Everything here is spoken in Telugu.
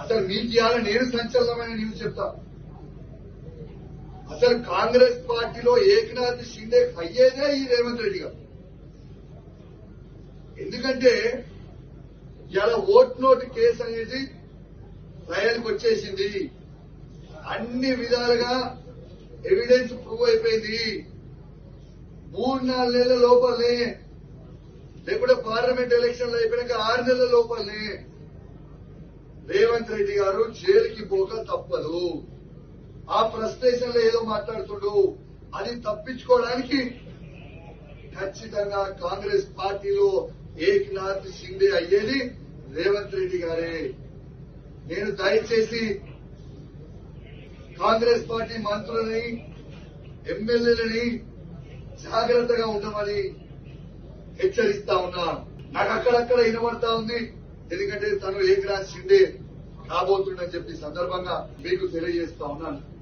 అసలు మీకు ఇవాళ నేను సంచలనమైన న్యూస్ చెప్తా. అసలు కాంగ్రెస్ పార్టీలో ఏకనాథ్ షిండే అయ్యేదే ఈ రేవంత్ రెడ్డి గారు. ఎందుకంటే ఇవాళ ఓట్ నోట్ కేసు అనేది ట్రయల్కి వచ్చేసింది. అన్ని విధాలుగా ఎవిడెన్స్ ప్రూవ్ అయిపోయింది. 3-4 నెలల లోపలనే, లేకపోతే పార్లమెంట్ ఎలక్షన్లు అయిపోయాక 6 నెలల లోపలనే రేవంత్ రెడ్డి గారు జైలుకి పోక తప్పదు. ఆ ఫ్రస్ట్రేషన్ లో ఏదో మాట్లాడుతుడు, అది తప్పించుకోవడానికి ఖచ్చితంగా కాంగ్రెస్ పార్టీలో ఏకనాథ్ షిండే అయ్యేది రేవంత్ రెడ్డి గారే. నేను దయచేసి కాంగ్రెస్ పార్టీ మంత్రులని, ఎమ్మెల్యేలని జాగ్రత్తగా ఉండమని హెచ్చరిస్తా ఉన్నా. నాకు అక్కడక్కడ వినబడతా ఉంది, ఎందుకంటే తను ఏకనాథ్ షిండే కాబోతుండని చెప్పి సందర్భంగా మీకు తెలియజేస్తా ఉన్నాను.